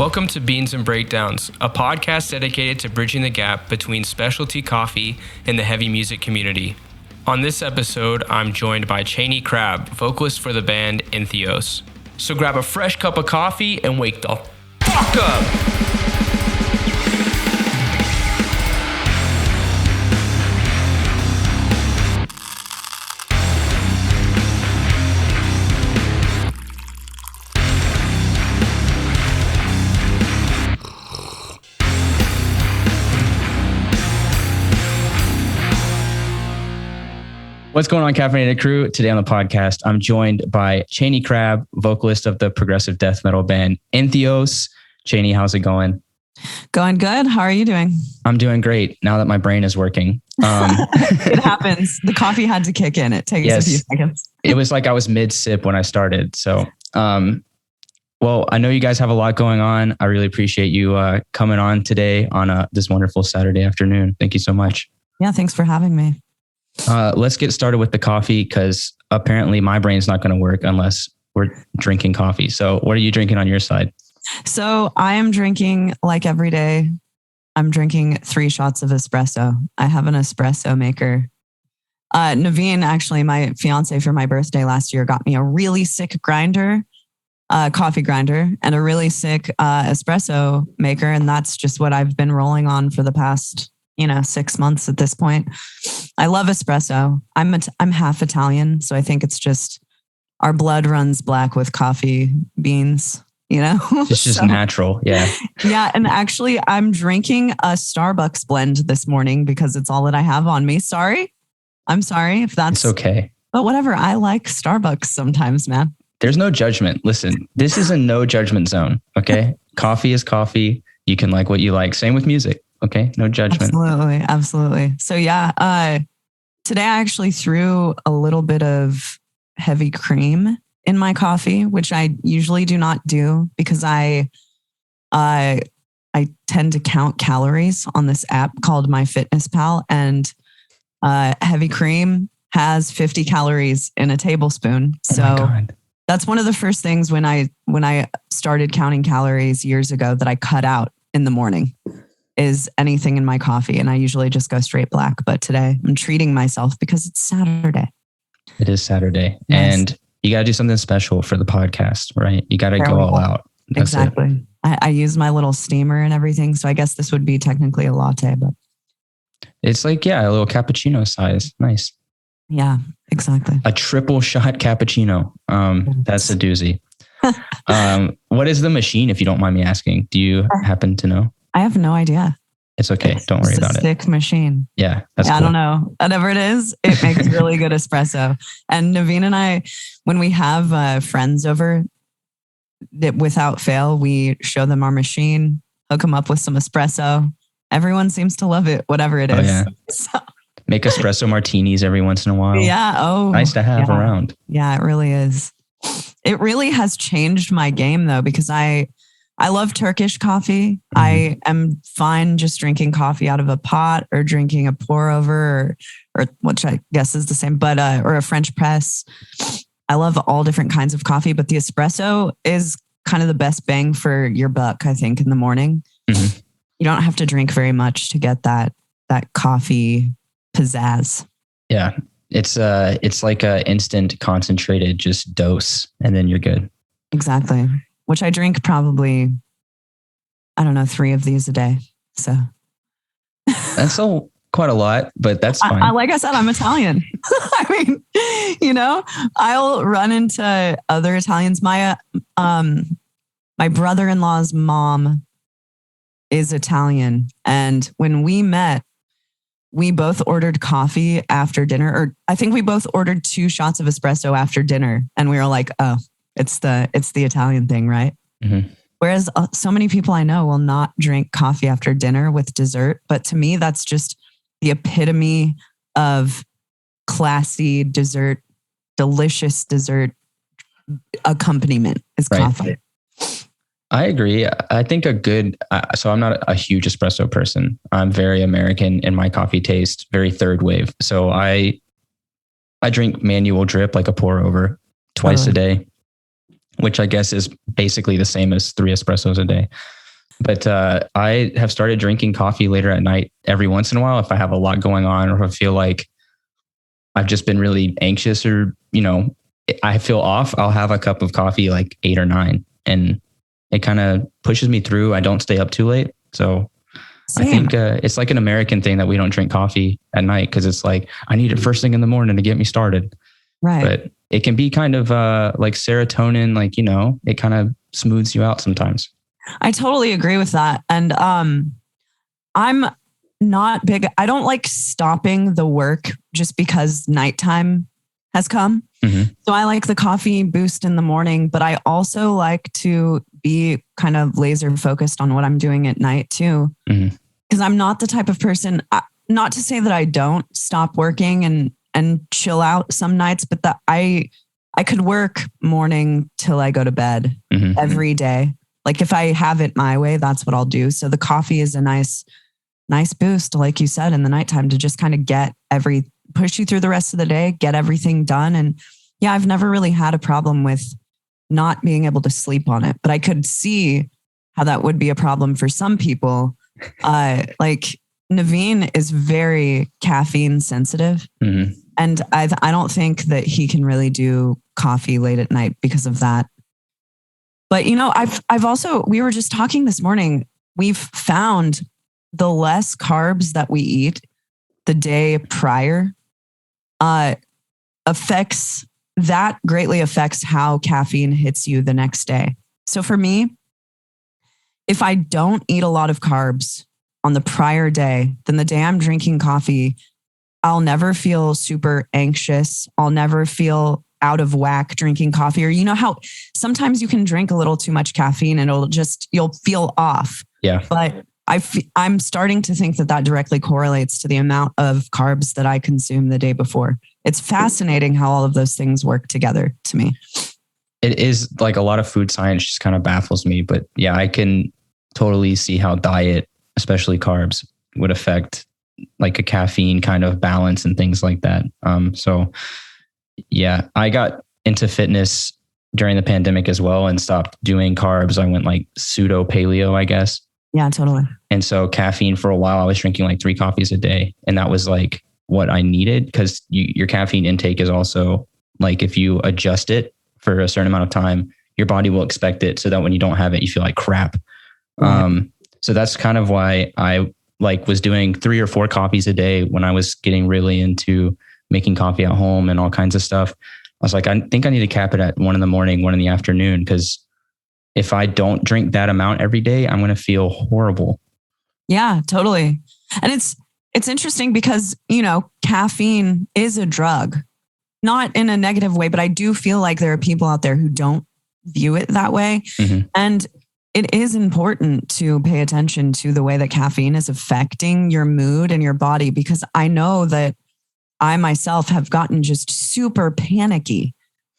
Welcome to Beans and Breakdowns, a podcast dedicated to bridging the gap between specialty coffee and the heavy music community. On this episode, I'm joined by Chaney Crabb, vocalist for the band Entheos. So grab a fresh cup of coffee and wake the fuck up! What's going on, Caffeinated Crew? Today on the podcast, I'm joined by Chaney Crabb, vocalist of the progressive death metal band Entheos. Chaney, how's it going? Going good. How are you doing? I'm doing great now that my brain is working. It happens. The coffee had to kick in. It takes a few seconds. It was like I was mid-sip when I started. So, well, I know you guys have a lot going on. I really appreciate you coming on today on this wonderful Saturday afternoon. Thank you so much. Yeah, thanks for having me. Let's get started with the coffee because apparently my brain's not going to work unless we're drinking coffee. So what are you drinking on your side? So I am drinking like every day. I'm drinking 3 shots of espresso. I have an espresso maker. Naveen, actually my fiance for my birthday last year, got me a really sick grinder, coffee grinder, and a really sick espresso maker. And that's just what I've been rolling on for the past 6 months at this point. I love espresso. I'm half Italian, so I think it's just our blood runs black with coffee beans, It's just natural. Yeah. Yeah. And actually I'm drinking a Starbucks blend this morning because it's all that I have on me. I'm sorry if that's it's okay. But whatever. I like Starbucks sometimes, man. There's no judgment. Listen, this is a no judgment zone. Okay. Coffee is coffee. You can like what you like. Same with music. Okay. No judgment. Absolutely. So yeah, today I actually threw a little bit of heavy cream in my coffee, which I usually do not do because I tend to count calories on this app called MyFitnessPal, and heavy cream has 50 calories in a tablespoon. So that's one of the first things when I started counting calories years ago that I cut out in the morning. Is anything in my coffee. And I usually just go straight black. But today I'm treating myself because it's Saturday. It is Saturday. Yes. And you got to do something special for the podcast, right? You got to go all out. That's exactly. I use my little steamer and everything. So I guess this would be technically a latte, but it's like, a little cappuccino size. Nice. Yeah, exactly. A triple shot cappuccino. That's a doozy. What is the machine, if you don't mind me asking? Do you happen to know? I have no idea. It's okay. Don't worry about it. It's a sick machine. Yeah, that's cool. I don't know. Whatever it is, it makes really good espresso. And Naveen and I, when we have friends over, that without fail, we show them our machine, hook them up with some espresso. Everyone seems to love it, whatever it is. Oh, yeah. So. Make espresso martinis every once in a while. Yeah. Oh, nice to have around. Yeah, it really is. It really has changed my game though, because I love Turkish coffee. Mm-hmm. I am fine just drinking coffee out of a pot or drinking a pour over or which I guess is the same, but or a French press. I love all different kinds of coffee, but the espresso is kind of the best bang for your buck, I think, in the morning. Mm-hmm. You don't have to drink very much to get that coffee pizzazz. Yeah. It's like a instant concentrated just dose and then you're good. Exactly. Which I drink probably, 3 of these a day. So that's quite a lot, but that's fine. Like I said, I'm Italian. I mean, I'll run into other Italians. My brother-in-law's mom is Italian. And when we met, we both ordered coffee after dinner, or I think we both ordered 2 shots of espresso after dinner. And we were like, oh, it's the Italian thing, right? Mm-hmm. Whereas so many people I know will not drink coffee after dinner with dessert. But to me, that's just the epitome of classy dessert, delicious dessert accompaniment is coffee. I agree. I think so I'm not a huge espresso person. I'm very American in my coffee taste, very third wave. So I drink manual drip, like a pour over twice a day. which I guess is basically the same as 3 espressos a day. But I have started drinking coffee later at night every once in a while if I have a lot going on, or if I feel like I've just been really anxious, or, I feel off. I'll have a cup of coffee like 8 or 9, and it kind of pushes me through. I don't stay up too late. So Same. I think it's like an American thing that we don't drink coffee at night because it's like, I need it first thing in the morning to get me started. Right. But it can be kind of like serotonin, like, it kind of smooths you out sometimes. I totally agree with that. And I'm not big. I don't like stopping the work just because nighttime has come. Mm-hmm. So I like the coffee boost in the morning, but I also like to be kind of laser focused on what I'm doing at night too. Mm-hmm. Because I'm not the type of person, not to say that I don't stop working and chill out some nights, but that I could work morning till I go to bed mm-hmm. every day. Like if I have it my way, that's what I'll do. So the coffee is a nice boost, like you said, in the nighttime to just kind of push you through the rest of the day, get everything done. And yeah, I've never really had a problem with not being able to sleep on it, but I could see how that would be a problem for some people. Like Naveen is very caffeine sensitive. Mm-hmm. And I don't think that he can really do coffee late at night because of that. But, I've also, we were just talking this morning, we've found the less carbs that we eat the day prior greatly affects how caffeine hits you the next day. So for me, if I don't eat a lot of carbs on the prior day, then the day I'm drinking coffee, I'll never feel super anxious. I'll never feel out of whack drinking coffee. Or how sometimes you can drink a little too much caffeine and you'll feel off. Yeah. But I'm starting to think that directly correlates to the amount of carbs that I consume the day before. It's fascinating how all of those things work together to me. It is like a lot of food science just kind of baffles me, but yeah, I can totally see how diet, especially carbs, would affect like a caffeine kind of balance and things like that. So yeah, I got into fitness during the pandemic as well and stopped doing carbs. I went like pseudo paleo, I guess. Yeah, totally. And so caffeine for a while, I was drinking like 3 coffees a day. And that was like what I needed, because your caffeine intake is also like, if you adjust it for a certain amount of time, your body will expect it, so that when you don't have it, you feel like crap. Right. So that's kind of why I was doing 3 or 4 coffees a day when I was getting really into making coffee at home and all kinds of stuff. I was like, I think I need to cap it at 1 in the morning, 1 in the afternoon, because if I don't drink that amount every day, I'm going to feel horrible. Yeah, totally. And it's interesting because, caffeine is a drug, not in a negative way, but I do feel like there are people out there who don't view it that way. Mm-hmm. And it is important to pay attention to the way that caffeine is affecting your mood and your body, because I know that I myself have gotten just super panicky.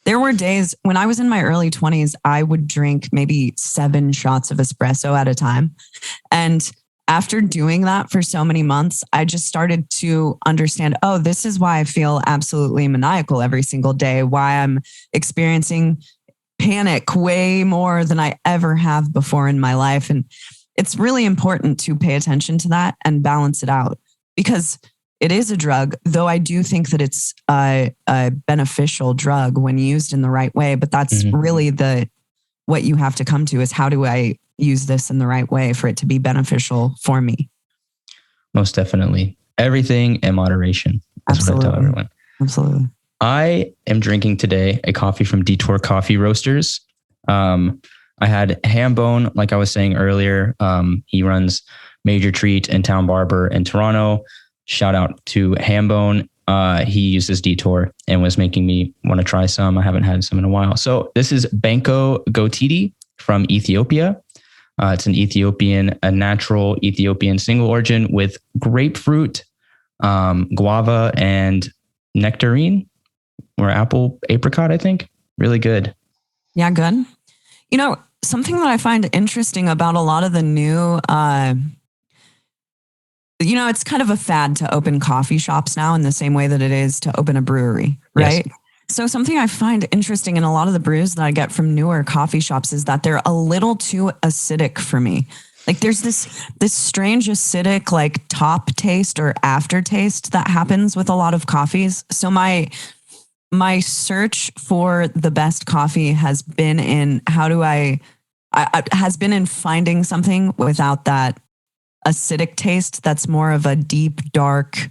There were days when I was in my early 20s, I would drink maybe 7 shots of espresso at a time. And after doing that for so many months, I just started to understand, oh, this is why I feel absolutely maniacal every single day, why I'm experiencing panic way more than I ever have before in my life. And it's really important to pay attention to that and balance it out, because it is a drug, though I do think that it's a beneficial drug when used in the right way. But that's really what you have to come to, is how do I use this in the right way for it to be beneficial for me? Most definitely. Everything in moderation. That's Absolutely. what I tell everyone. Absolutely. I am drinking today a coffee from Detour Coffee Roasters. I had Hambone, like I was saying earlier. He runs Major Treat and Town Barber in Toronto. Shout out to Hambone. He uses Detour and was making me want to try some. I haven't had some in a while. So this is Banko Gotiti from Ethiopia. It's an a natural Ethiopian single origin with grapefruit, guava, and nectarine, or apricot, I think. Really good. Yeah, good. Something that I find interesting about a lot of the new, it's kind of a fad to open coffee shops now in the same way that it is to open a brewery, right? Yes. So something I find interesting in a lot of the brews that I get from newer coffee shops is that they're a little too acidic for me. Like there's this strange acidic like top taste or aftertaste that happens with a lot of coffees. So my search for the best coffee has been in has been in finding something without that acidic taste that's more of a deep, dark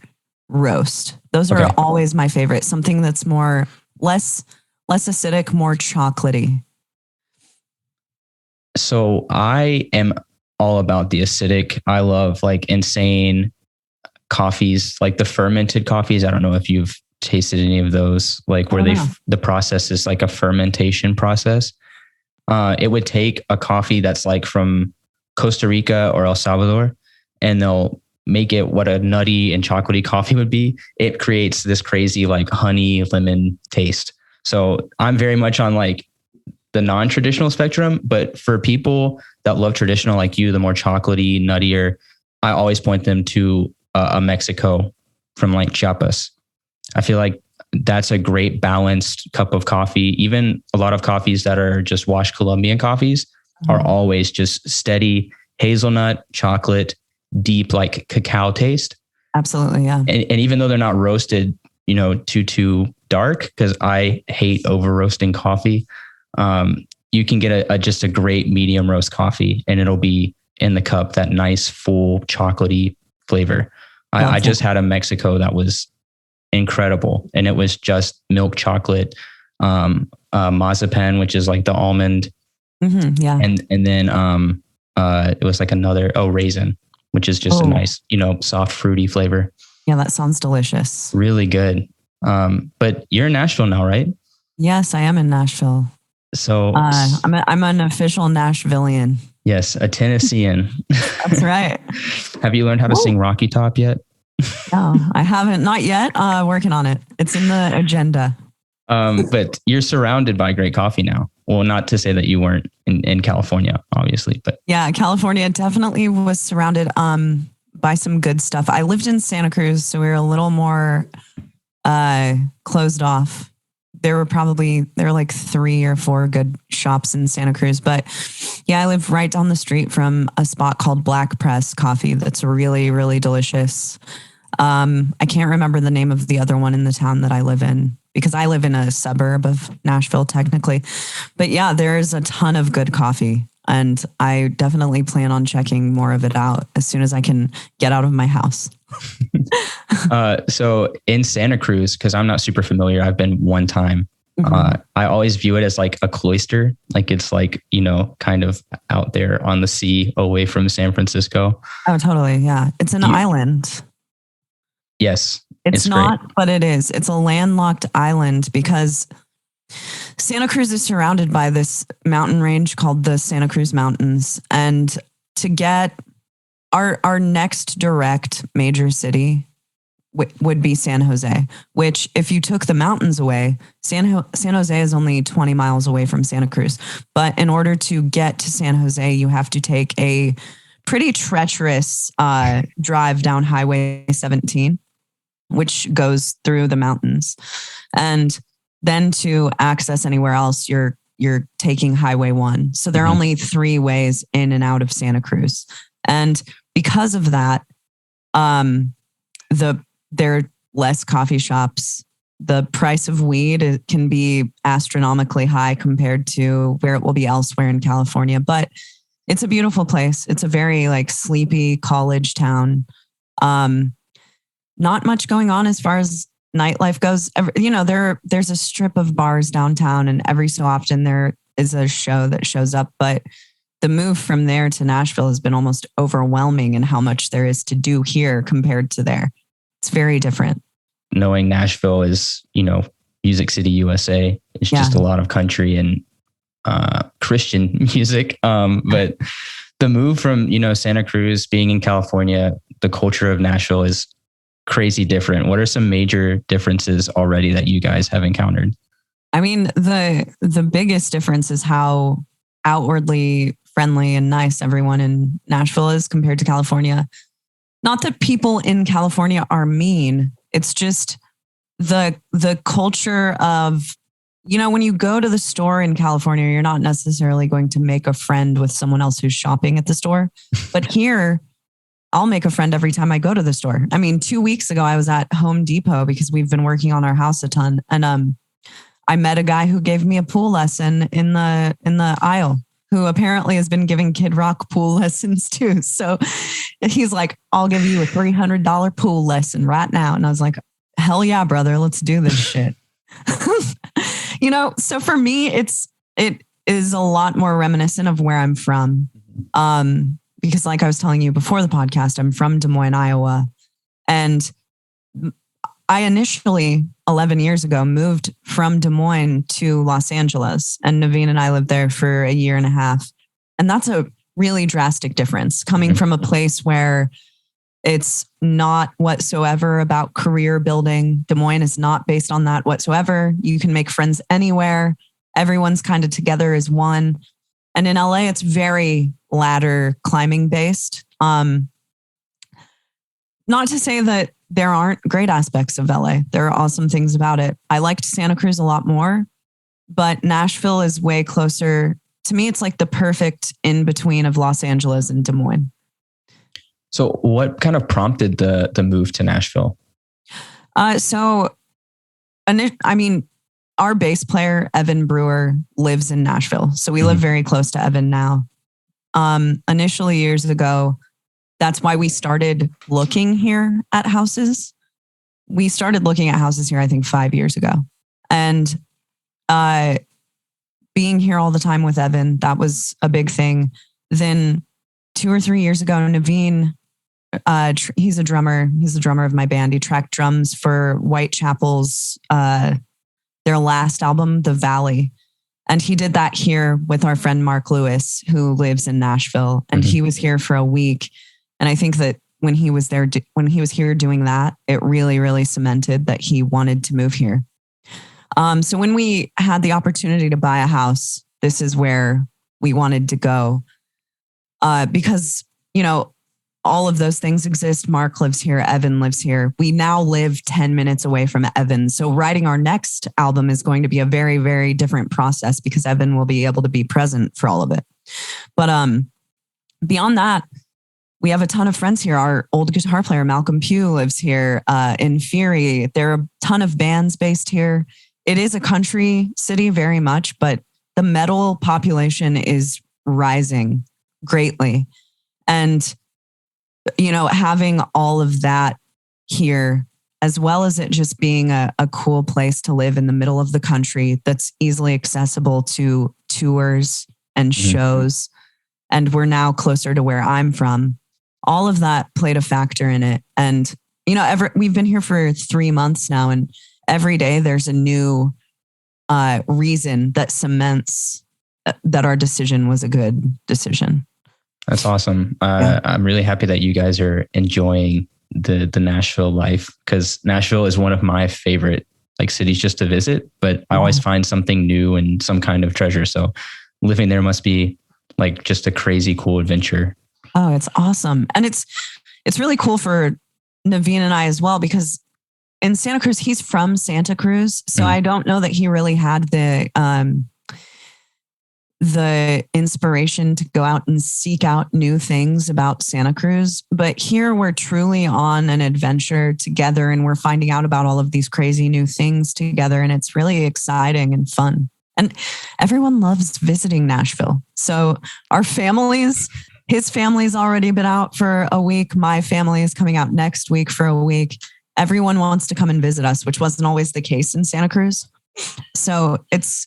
roast. Those are always my favorite. Something that's more less acidic, more chocolatey. So I am all about the acidic. I love like insane coffees, like the fermented coffees. I don't know if you've tasted any of those, like where the process is like a fermentation process. It would take a coffee that's like from Costa Rica or El Salvador, and they'll make it what a nutty and chocolatey coffee would be. It creates this crazy like honey lemon taste. So I'm very much on like the non-traditional spectrum, but for people that love traditional like you, the more chocolatey, nuttier, I always point them to a Mexico from like Chiapas. I feel like that's a great balanced cup of coffee. Even a lot of coffees that are just washed Colombian coffees are always just steady hazelnut, chocolate, deep like cacao taste. Absolutely, yeah. And even though they're not roasted, too dark, because I hate over roasting coffee. You can get just a great medium roast coffee, and it'll be in the cup, that nice full chocolatey flavor. I just had a Mexico that was incredible, and it was just milk chocolate, mazapan, which is like the almond, and then it was like another raisin, which is just a nice soft fruity flavor. Yeah, that sounds delicious. Really good. But you're in Nashville now, right? Yes, I am in Nashville. So I'm an official Nashvillian. Yes, a Tennessean. That's right. Have you learned how to sing Rocky Top yet? No, I haven't. Not yet. Working on it. It's in the agenda. But you're surrounded by great coffee now. Well, not to say that you weren't in California, obviously, but yeah, California definitely was surrounded by some good stuff. I lived in Santa Cruz, so we were a little more closed off. There were like 3 or 4 good shops in Santa Cruz. But yeah, I live right down the street from a spot called Black Press Coffee that's really, really delicious. I can't remember the name of the other one in the town that I live in, because I live in a suburb of Nashville technically. But yeah, there's a ton of good coffee, and I definitely plan on checking more of it out as soon as I can get out of my house. So in Santa Cruz, because I'm not super familiar, I've been one time. I always view it as like a cloister, like it's like, kind of out there on the sea away from San Francisco. Oh, totally. Yeah. It's an island. Yes. It's not, great. But it is. It's a landlocked island because Santa Cruz is surrounded by this mountain range called the Santa Cruz Mountains. And to get our next direct major city would be San Jose, which if you took the mountains away, San Jose is only 20 miles away from Santa Cruz. But in order to get to San Jose, you have to take a pretty treacherous drive down Highway 17, which goes through the mountains. And then to access anywhere else, you're taking Highway 1. So there are only 3 ways in and out of Santa Cruz. And because of that, there are less coffee shops. The price of weed can be astronomically high compared to where it will be elsewhere in California. But it's a beautiful place. It's a very like sleepy college town. Not much going on as far as nightlife goes. There's a strip of bars downtown, and every so often there is a show that shows up. But the move from there to Nashville has been almost overwhelming in how much there is to do here compared to there. It's very different. Knowing Nashville is, Music City, USA. It's just a lot of country and Christian music. But the move from, Santa Cruz being in California, the culture of Nashville is crazy different. What are some major differences already that you guys have encountered? I mean, the biggest difference is how outwardly friendly and nice everyone in Nashville is compared to California. Not that people in California are mean. It's just the culture of, when you go to the store in California, you're not necessarily going to make a friend with someone else who's shopping at the store. But here, I'll make a friend every time I go to the store. I mean, 2 weeks ago, I was at Home Depot because we've been working on our house a ton. And I met a guy who gave me a pool lesson in the aisle, who apparently has been giving Kid Rock pool lessons too. So he's like, I'll give you a $300 pool lesson right now. And I was like, hell yeah, brother, let's do this shit. So for me, it is a lot more reminiscent of where I'm from. Because like I was telling you before the podcast, I'm from Des Moines, Iowa. And I initially, 11 years ago, moved from Des Moines to Los Angeles. And Naveen and I lived there for 1.5 years. And that's a really drastic difference, coming from a place where it's not whatsoever about career building. Des Moines is not based on that whatsoever. You can make friends anywhere. Everyone's kind of together as one. And in LA, it's very ladder climbing based. Not to say that there aren't great aspects of LA. There are awesome things about it. I liked Santa Cruz a lot more, but Nashville is way closer. To me, it's like the perfect in between of Los Angeles and Des Moines. So what kind of prompted the move to Nashville? Our bass player, Evan Brewer, lives in Nashville. So we live very close to Evan now. Initially, years ago, that's why we started looking here at houses. We started looking at houses here, I think, 5 years ago. And being here all the time with Evan, that was a big thing. Then 2 or 3 years ago, Naveen, he's a drummer. He's the drummer of my band. He tracked drums for Whitechapel's their last album, The Valley. And he did that here with our friend Mark Lewis, who lives in Nashville. And he was here for a week. And I think that when he was here doing that, it really, really cemented that he wanted to move here. So when we had the opportunity to buy a house, this is where we wanted to go. Because, all of those things exist. Mark lives here. Evan lives here. We now live 10 minutes away from Evan. So writing our next album is going to be a very, very different process because Evan will be able to be present for all of it. But beyond that, we have a ton of friends here. Our old guitar player, Malcolm Pugh, lives here. In Fury, there are a ton of bands based here. It is a country city very much, but the metal population is rising greatly. And having all of that here, as well as it just being a cool place to live in the middle of the country that's easily accessible to tours and shows. And we're now closer to where I'm from. All of that played a factor in it. And, we've been here for 3 months now, and every day there's a new reason that cements that our decision was a good decision. That's awesome. I'm really happy that you guys are enjoying the Nashville life, because Nashville is one of my favorite cities just to visit, but I always find something new and some kind of treasure. So living there must be just a crazy cool adventure. Oh, it's awesome. And it's really cool for Naveen and I as well, because in Santa Cruz, he's from Santa Cruz. So I don't know that he really had the inspiration to go out and seek out new things about Santa Cruz. But here we're truly on an adventure together, and we're finding out about all of these crazy new things together. And it's really exciting and fun. And everyone loves visiting Nashville. So our families, his family's already been out for a week. My family is coming out next week for a week. Everyone wants to come and visit us, which wasn't always the case in Santa Cruz. So it's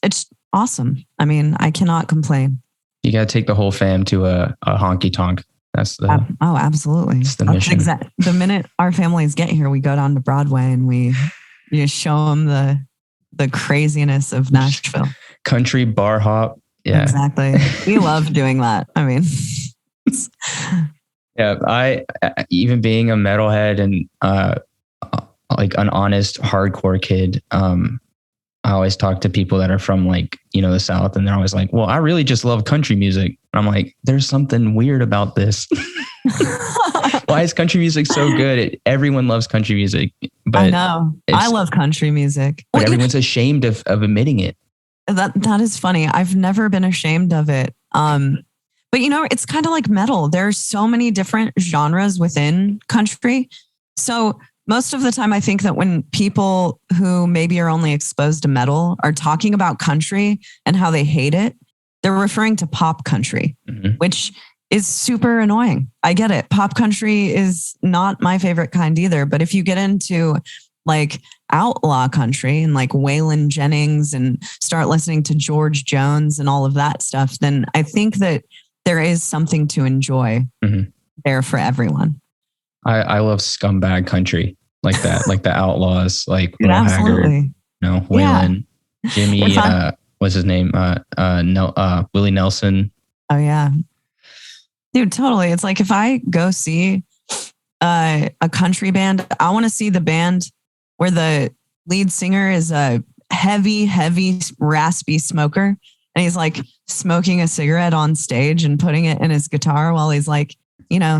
awesome. I mean, I cannot complain. You got to take the whole fam to a honky tonk. That's the absolutely. That's the mission. The minute our families get here, we go down to Broadway and we show them the craziness of Nashville. Country bar hop. Yeah, exactly. We love doing that. I mean, yeah. I even being a metalhead and an honest hardcore kid. I always talk to people that are from the South, and they're always like, well, I really just love country music. And I'm like, there's something weird about this. Why is country music so good? Everyone loves country music, but I know. I love country music. But everyone's ashamed of admitting it. That is funny. I've never been ashamed of it. But it's kind of like metal. There's so many different genres within country. So most of the time, I think that when people who maybe are only exposed to metal are talking about country and how they hate it, they're referring to pop country, which is super annoying. I get it. Pop country is not my favorite kind either. But if you get into like outlaw country and like Waylon Jennings and start listening to George Jones and all of that stuff, then I think that there is something to enjoy there for everyone. I love scumbag country like that, like the Outlaws, like Dude, absolutely. Haggard, Waylon, Jimmy, what's his name? Willie Nelson. Oh yeah. Dude, totally. It's like if I go see a country band, I want to see the band where the lead singer is a heavy, raspy smoker. And he's like smoking a cigarette on stage and putting it in his guitar while he's like,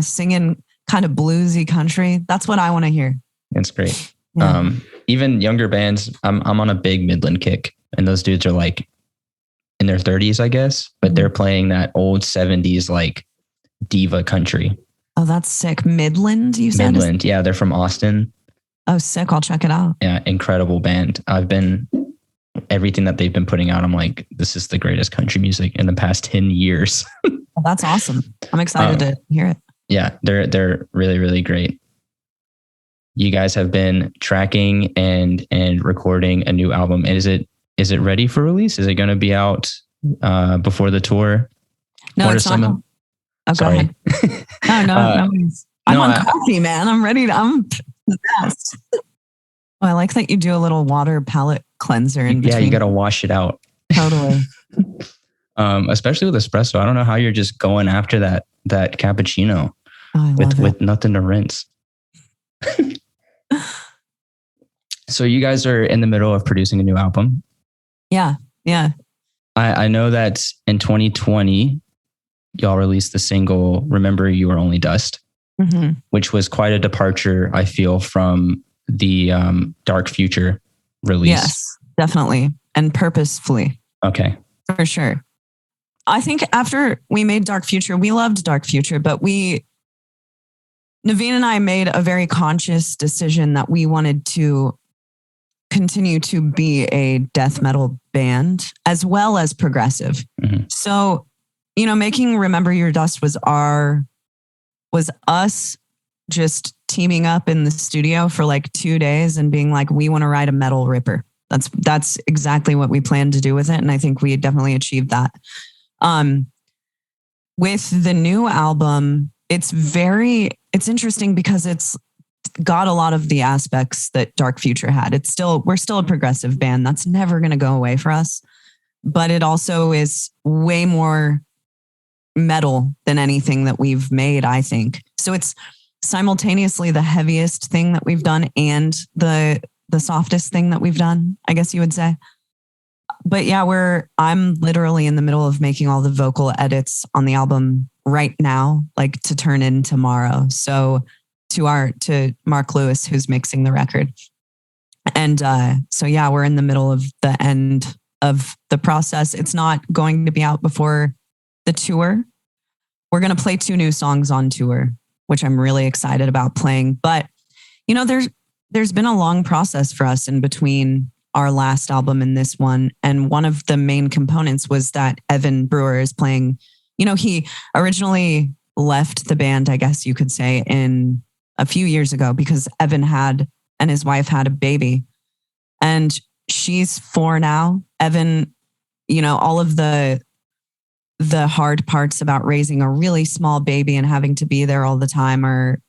singing kind of bluesy country. That's what I want to hear. That's great. Yeah. Even younger bands, I'm on a big Midland kick, and those dudes are like in their 30s, I guess, but they're playing that old 70s like diva country. Oh, that's sick. Midland, you said? Midland, yeah, they're from Austin. Oh, sick. I'll check it out. Yeah, incredible band. Everything that they've been putting out, I'm like, this is the greatest country music in the past 10 years. Well, that's awesome. I'm excited to hear it. Yeah, they're really, really great. You guys have been tracking and recording a new album. And is it ready for release? Is it going to be out before the tour? No, it's not. Oh, sorry. Go ahead. No. I'm on coffee, man. I'm ready. I'm the best. I like that you do a little water palate cleanser in between. Yeah, you got to wash it out. Totally. Especially with espresso. I don't know how you're just going after that cappuccino with nothing to rinse. So you guys are in the middle of producing a new album. Yeah. I know that in 2020, y'all released the single "Remember You Are Only Dust," which was quite a departure, I feel, from the Dark Future release. Yes, definitely. And purposefully. Okay. For sure. I think after we made Dark Future, we loved Dark Future, but Naveen and I made a very conscious decision that we wanted to continue to be a death metal band as well as progressive. So, making Remember Your Dust was us just teaming up in the studio for like 2 days and being like, we want to write a metal ripper. That's exactly what we planned to do with it. And I think we definitely achieved that. With the new album, it's interesting because it's got a lot of the aspects that Dark Future had. We're still a progressive band. That's never going to go away for us. But it also is way more metal than anything that we've made, I think. So it's simultaneously the heaviest thing that we've done and the softest thing that we've done, I guess you would say. But yeah, I'm literally in the middle of making all the vocal edits on the album right now, like to turn in tomorrow. So to Mark Lewis, who's mixing the record. And so yeah, we're in the middle of the end of the process. It's not going to be out before the tour. We're going to play 2 new songs on tour, which I'm really excited about playing. But, there's been a long process for us in between our last album and this one. And one of the main components was that Evan Brewer is playing, he originally left the band, I guess you could say, in a few years ago because Evan and his wife had a baby. And she's 4 now. Evan, all of the hard parts about raising a really small baby and having to be there all the time are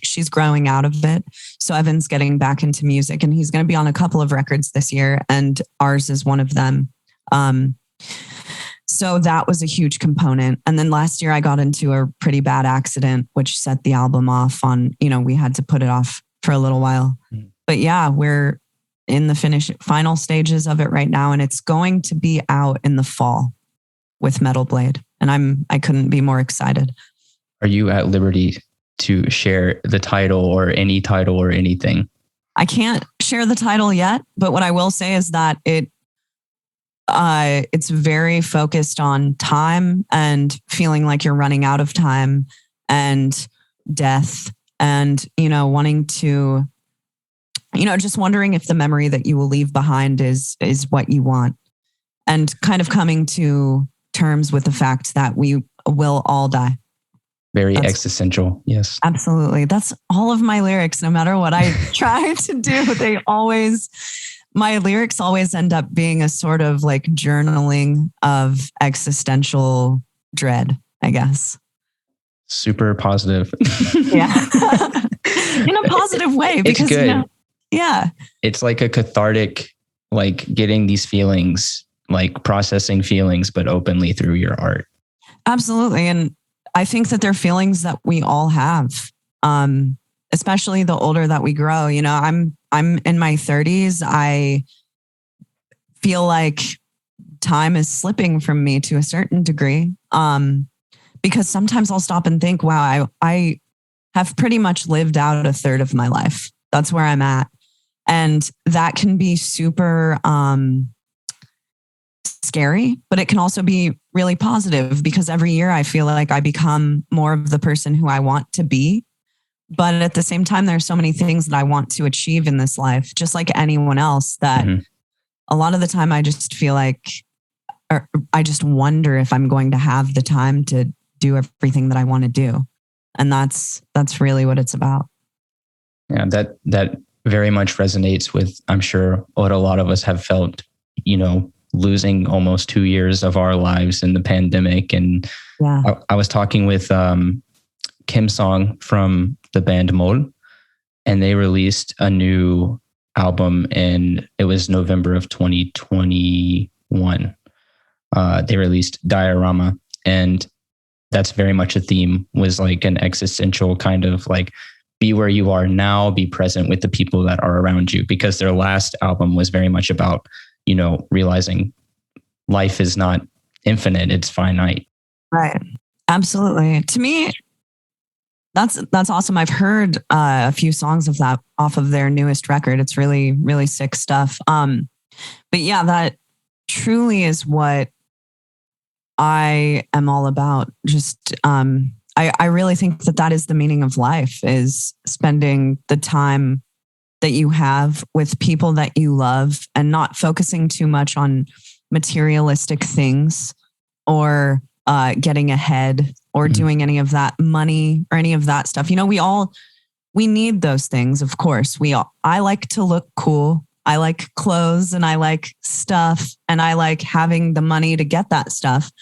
she's growing out of it. So Evan's getting back into music and he's going to be on a couple of records this year and ours is one of them. So that was a huge component. And then last year I got into a pretty bad accident, which set the album off on, we had to put it off for a little while. But yeah, we're in the final stages of it right now. And it's going to be out in the fall with Metal Blade. And I couldn't be more excited. are you at liberty to share the title or any title or anything? I can't share the title yet, but what I will say is that it's very focused on time and feeling like you're running out of time and death and, wanting to, just wondering if the memory that you will leave behind is what you want, and kind of coming to terms with the fact that we will all die. That's existential. Yes, absolutely. That's all of my lyrics. No matter what I try to do, my lyrics always end up being a sort of like journaling of existential dread, I guess. Super positive. Yeah. In a positive way. Because, it's good. Yeah. It's like a cathartic, like getting these feelings, like processing feelings, but openly through your art. Absolutely. And I think that they're feelings that we all have, especially the older that we grow. I'm in my 30s. I feel like time is slipping from me to a certain degree, because sometimes I'll stop and think, wow, I have pretty much lived out a third of my life. That's where I'm at. And that can be super scary, but it can also be really positive, because every year I feel like I become more of the person who I want to be. But at the same time, there's so many things that I want to achieve in this life, just like anyone else, that a lot of the time I just feel like, or I just wonder if I'm going to have the time to do everything that I want to do. And that's really what it's about. Yeah, that very much resonates with, I'm sure, what a lot of us have felt, losing almost 2 years of our lives in the pandemic. And yeah. I was talking with Kim Song from the band Mol, and they released a new album, and it was November of 2021. They released Diorama, and that's very much a theme, was like an existential kind of like, be where you are now, be present with the people that are around you, because their last album was very much about, realizing life is not infinite, it's finite. Right. Absolutely. To me, that's awesome. I've heard a few songs of that off of their newest record. It's really, really sick stuff. But yeah, that truly is what I am all about. Just, I really think that is the meaning of life, is spending the time that you have with people that you love, and not focusing too much on materialistic things or getting ahead or doing any of that, money or any of that stuff. We need those things. Of course, I like to look cool. I like clothes and I like stuff, and I like having the money to get that stuff.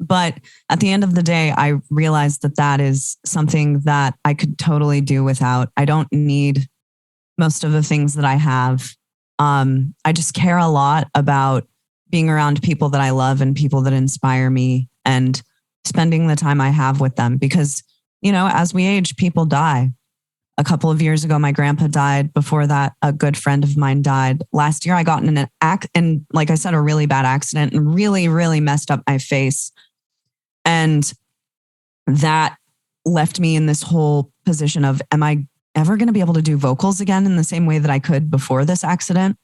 But at the end of the day, I realized that is something that I could totally do without. I don't need most of the things that I have. I just care a lot about being around people that I love and people that inspire me, and spending the time I have with them. Because, as we age, people die. A couple of years ago, my grandpa died. Before that, a good friend of mine died. Last year, I got in like I said, a really bad accident, and really, really messed up my face. And that left me in this whole position of, am I ever going to be able to do vocals again in the same way that I could before this accident?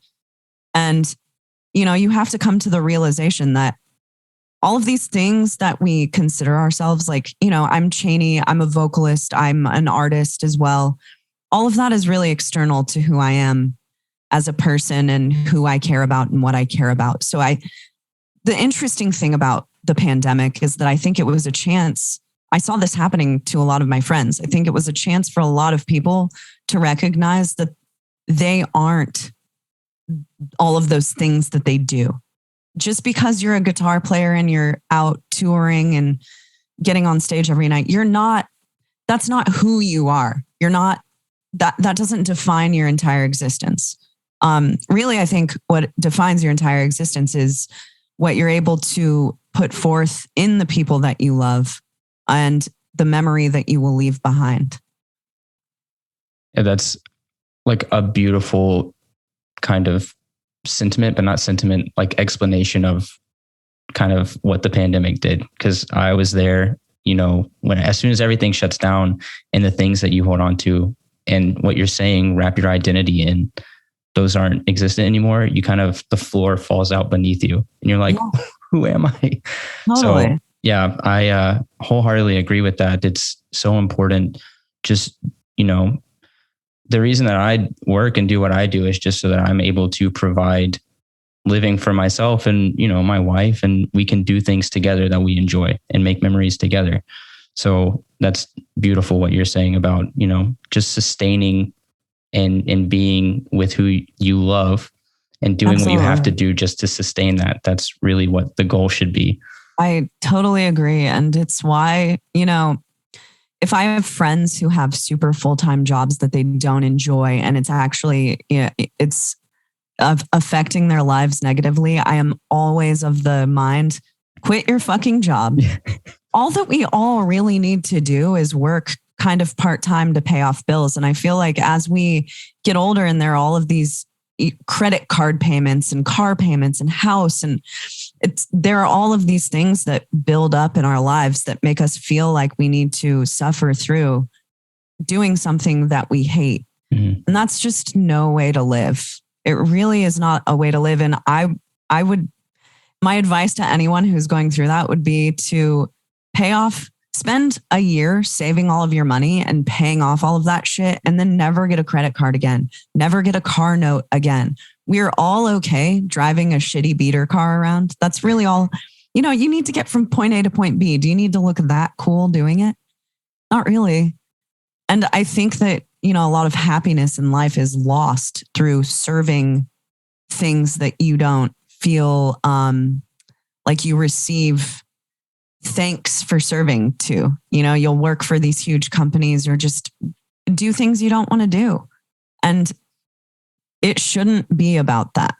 And, you have to come to the realization that all of these things that we consider ourselves, like, I'm Chaney, I'm a vocalist, I'm an artist as well. All of that is really external to who I am as a person and who I care about and what I care about. So the interesting thing about the pandemic is that I think it was a chance. I saw this happening to a lot of my friends. I think it was a chance for a lot of people to recognize that they aren't all of those things that they do. Just because you're a guitar player and you're out touring and getting on stage every night, that's not who you are. You're not, that doesn't define your entire existence. Really, I think what defines your entire existence is what you're able to put forth in the people that you love and the memory that you will leave behind. Yeah, that's like a beautiful kind of sentiment, but not sentiment, like explanation of kind of what the pandemic did. Because I was there when as soon as everything shuts down and the things that you hold on to and what you're saying, wrap your identity in, those aren't existent anymore. You kind of, the floor falls out beneath you and you're like, who am I? Totally. So yeah, I wholeheartedly agree with that. It's so important. Just, the reason that I work and do what I do is just so that I'm able to provide living for myself and, my wife, and we can do things together that we enjoy and make memories together. So that's beautiful what you're saying about, just sustaining and being with who you love and doing what you have to do just to sustain that. That's really what the goal should be. I totally agree. And it's why, if I have friends who have super full-time jobs that they don't enjoy, and it's actually, it's affecting their lives negatively, I am always of the mind, quit your fucking job. All that we all really need to do is work kind of part-time to pay off bills. And I feel like as we get older and there are all of these credit card payments and car payments and house, and there are all of these things that build up in our lives that make us feel like we need to suffer through doing something that we hate. Mm-hmm. And that's just no way to live. It really is not a way to live. And my advice to anyone who's going through that would be to spend a year saving all of your money and paying off all of that shit, and then never get a credit card again, never get a car note again. We're all okay driving a shitty beater car around. That's really all, you need to get from point A to point B. Do you need to look that cool doing it? Not really. And I think that, a lot of happiness in life is lost through serving things that you don't feel like you receive thanks for serving to. You'll work for these huge companies or just do things you don't want to do. And it shouldn't be about that.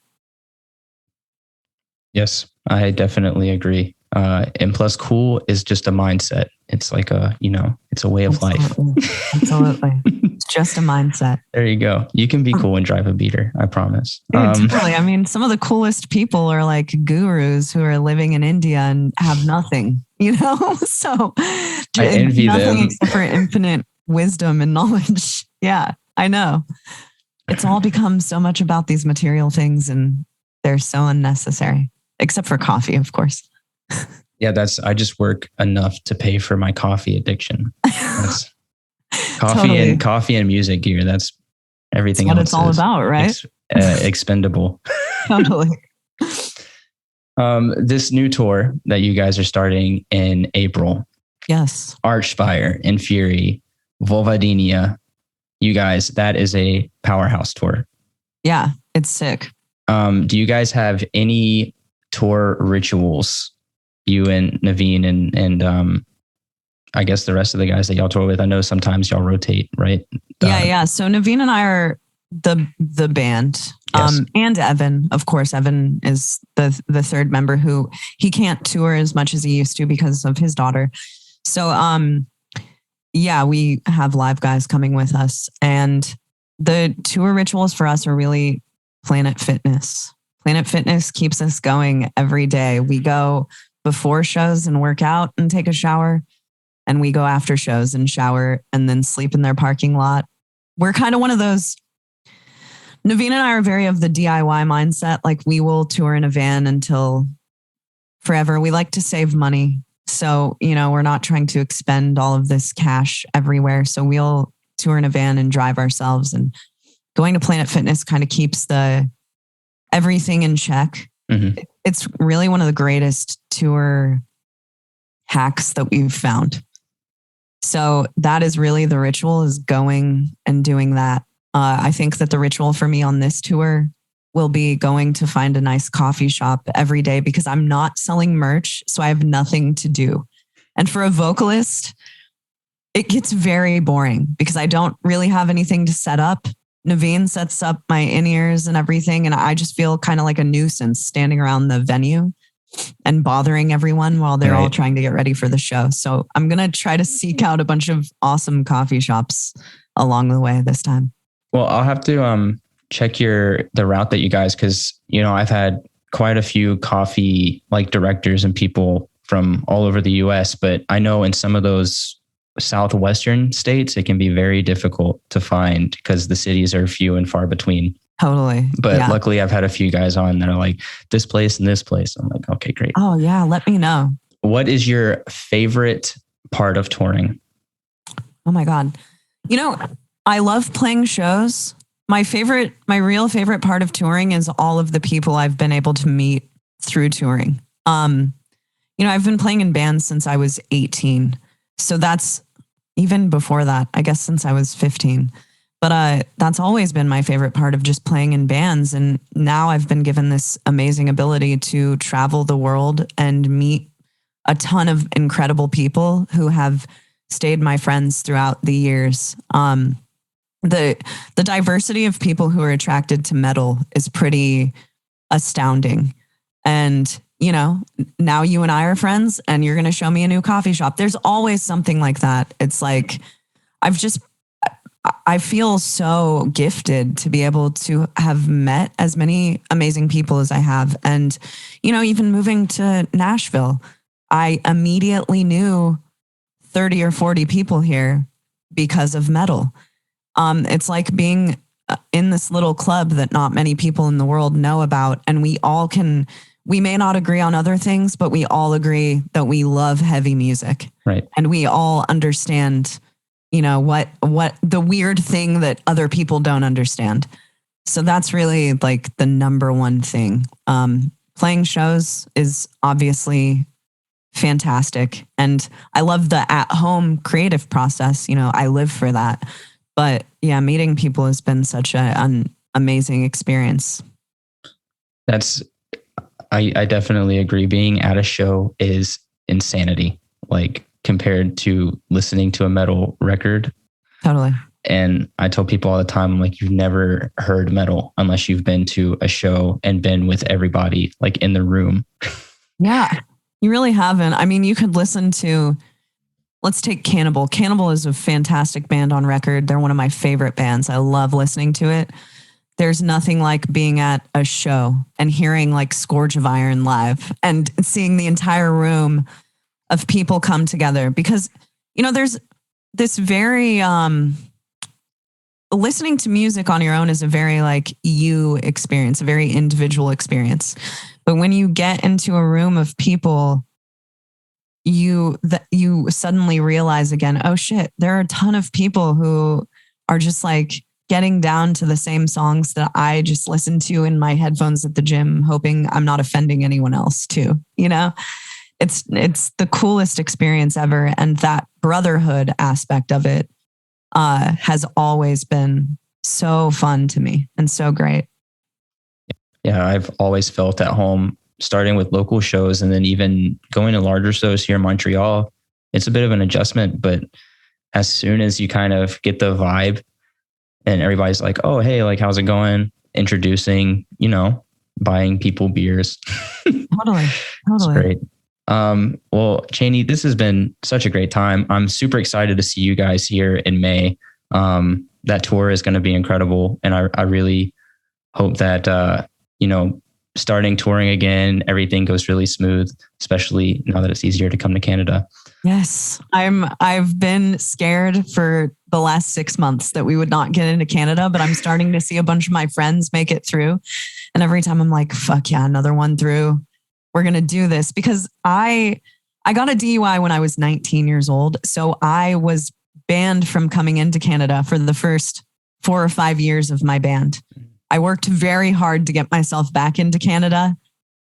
Yes, I definitely agree. And plus, cool is just a mindset. It's like it's a way of life. Absolutely. It's just a mindset. There you go. You can be cool and drive a beater. I promise. Totally. I mean, some of the coolest people are like gurus who are living in India and have nothing, so I envy nothing them. except for infinite wisdom and knowledge. Yeah, I know. It's all become so much about these material things and they're so unnecessary, except for coffee, of course. Yeah, I just work enough to pay for my coffee addiction. That's coffee and music gear. That's everything else. That's what it's all about, right? Expendable. Totally. This new tour that you guys are starting in April. Yes. Archfire, In Fury, Volvadinia. You guys, that is a powerhouse tour. Yeah, it's sick. Do you guys have any tour rituals? You and Naveen and I guess the rest of the guys that y'all tour with. I know sometimes y'all rotate, right? Yeah. So Naveen and I are the band. Yes. And Evan, of course. Evan is the third member who he can't tour as much as he used to because of his daughter. So we have live guys coming with us, and the tour rituals for us are really Planet Fitness. Planet Fitness keeps us going every day. We go before shows and work out and take a shower, and we go after shows and shower and then sleep in their parking lot. We're kind of one of those. Naveen and I are very of the DIY mindset. Like, we will tour in a van until forever. We like to save money. So, we're not trying to expend all of this cash everywhere. So we'll tour in a van and drive ourselves, and going to Planet Fitness kind of keeps everything in check. Mm-hmm. It's really one of the greatest tour hacks that we've found. So that is really the ritual, is going and doing that. I think that the ritual for me on this tour will be going to find a nice coffee shop every day, because I'm not selling merch, so I have nothing to do. And for a vocalist, it gets very boring because I don't really have anything to set up. Naveen sets up my in-ears and everything, and I just feel kind of like a nuisance standing around the venue and bothering everyone while they're all trying to get ready for the show. So I'm going to try to seek out a bunch of awesome coffee shops along the way this time. Well, I'll have to check the route that you guys, because I've had quite a few coffee like directors and people from all over the US, but I know in some of those southwestern states, it can be very difficult to find because the cities are few and far between. Totally. But luckily I've had a few guys on that are like this place and this place. I'm like, okay, great. Oh yeah. Let me know. What is your favorite part of touring? Oh my God. I love playing shows. My real favorite part of touring is all of the people I've been able to meet through touring. I've been playing in bands since I was 18. So that's even before that, I guess since I was 15. But that's always been my favorite part of just playing in bands. And now I've been given this amazing ability to travel the world and meet a ton of incredible people who have stayed my friends throughout the years. The diversity of people who are attracted to metal is pretty astounding. And, now you and I are friends and you're going to show me a new coffee shop. There's always something like that. It's like, I feel so gifted to be able to have met as many amazing people as I have. And, even moving to Nashville, I immediately knew 30 or 40 people here because of metal. It's like being in this little club that not many people in the world know about. And we may not agree on other things, but we all agree that we love heavy music. Right. And we all understand, what the weird thing that other people don't understand. So that's really like the number one thing. Playing shows is obviously fantastic. And I love the at-home creative process. I live for that. But yeah, meeting people has been such an amazing experience. I definitely agree. Being at a show is insanity, like compared to listening to a metal record. Totally. And I tell people all the time, I'm like, you've never heard metal unless you've been to a show and been with everybody like in the room. Yeah, you really haven't. I mean, you could listen to, let's take Cannibal. Cannibal is a fantastic band on record. They're one of my favorite bands. I love listening to it. There's nothing like being at a show and hearing like Scourge of Iron live and seeing the entire room of people come together because, there's this very, listening to music on your own is a very like you experience, a very individual experience. But when you get into a room of people, you suddenly realize again, oh shit, there are a ton of people who are just like getting down to the same songs that I just listen to in my headphones at the gym, hoping I'm not offending anyone else too. It's the coolest experience ever. And that brotherhood aspect of it has always been so fun to me and so great. Yeah, I've always felt at home, starting with local shows and then even going to larger shows here in Montreal. It's a bit of an adjustment, but as soon as you kind of get the vibe and everybody's like, oh, hey, like, how's it going? Introducing, buying people beers. Totally. It's great. Well, Chaney, this has been such a great time. I'm super excited to see you guys here in May. That tour is going to be incredible. And I really hope that, starting touring again, everything goes really smooth, especially now that it's easier to come to Canada. Yes. I've been scared for the last 6 months that we would not get into Canada, but I'm starting to see a bunch of my friends make it through. And every time I'm like, fuck yeah, another one through. We're going to do this because I got a DUI when I was 19 years old. So I was banned from coming into Canada for the first 4 or 5 years of my band. I worked very hard to get myself back into Canada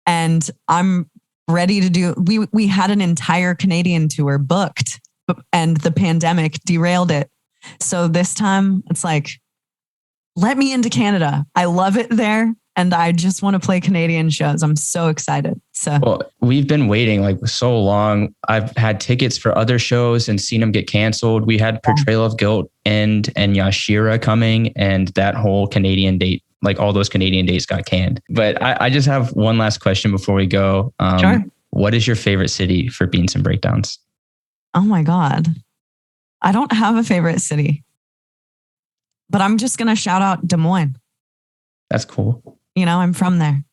and I'm ready to do, we had an entire Canadian tour booked and the pandemic derailed it. So this time it's like, let me into Canada. I love it there. And I just want to play Canadian shows. I'm so excited. Well, we've been waiting like so long. I've had tickets for other shows and seen them get canceled. We had Portrayal of Guilt and Yashira coming and that whole Canadian date, like all those Canadian dates got canned. But I just have one last question before we go. Sure. What is your favorite city for Beans and Breakdowns? Oh my God. I don't have a favorite city, but I'm just going to shout out Des Moines. That's cool. I'm from there.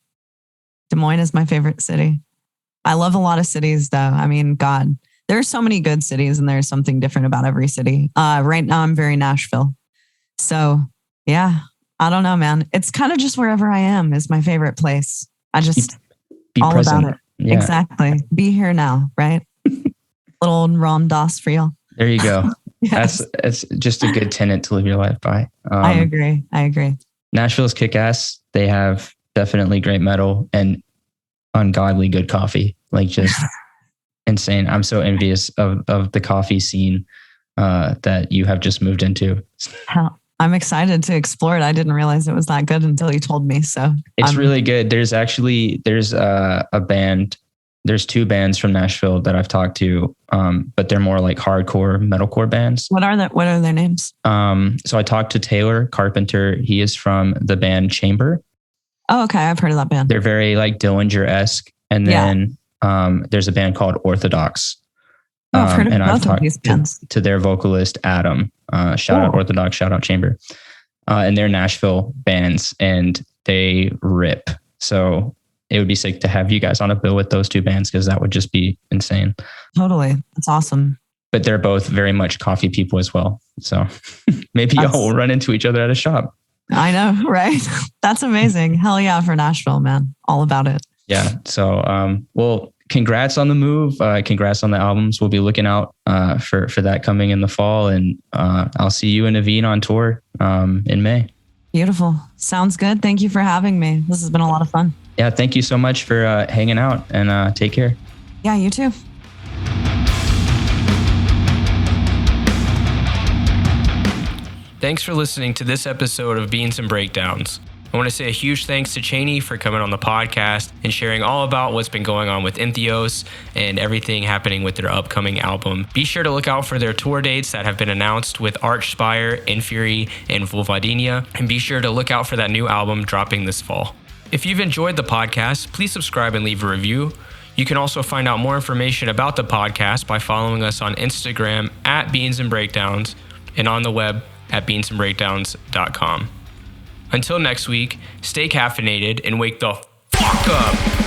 Des Moines is my favorite city. I love a lot of cities though. I mean, God, there are so many good cities and there's something different about every city. Right now I'm very Nashville. So yeah, I don't know, man. It's kind of just wherever I am is my favorite place. I just be all present. about it. Yeah. Exactly. Be here now, right? Little Ram Dass for y'all. There you go. Yes. That's just a good tenet to live your life by. I agree. Nashville's kick-ass. They have definitely great metal and ungodly good coffee. Like just insane. I'm so envious of the coffee scene that you have just moved into. Hell, I'm excited to explore it. I didn't realize it was that good until you told me. So it's really good. There's a band. There's two bands from Nashville that I've talked to, but they're more like hardcore metalcore bands. What are their names? So I talked to Taylor Carpenter. He is from the band Chamber. Oh, okay. I've heard of that band. They're very like Dillinger-esque. And then there's a band called Orthodox. I've heard of and both of these bands. To their vocalist, Adam. Shout out Orthodox, shout out Chamber. And they're Nashville bands and they rip. So it would be sick to have you guys on a bill with those two bands because that would just be insane. Totally. That's awesome. But they're both very much coffee people as well. So maybe y'all will run into each other at a shop. I know, right? That's amazing. Hell yeah for Nashville, man. All about it. Yeah. So, well, congrats on the move. Congrats on the albums. We'll be looking out for that coming in the fall. And I'll see you and Naveen on tour in May. Beautiful. Sounds good. Thank you for having me. This has been a lot of fun. Yeah. Thank you so much for hanging out and take care. Yeah, you too. Thanks for listening to this episode of Beans and Breakdowns. I want to say a huge thanks to Chaney for coming on the podcast and sharing all about what's been going on with Entheos and everything happening with their upcoming album. Be sure to look out for their tour dates that have been announced with Archspire, Infury, and Vulvadinia, and be sure to look out for that new album dropping this fall. If you've enjoyed the podcast, please subscribe and leave a review. You can also find out more information about the podcast by following us on Instagram at Beans and Breakdowns and on the web at beansandbreakdowns.com. Until next week, stay caffeinated and wake the fuck up.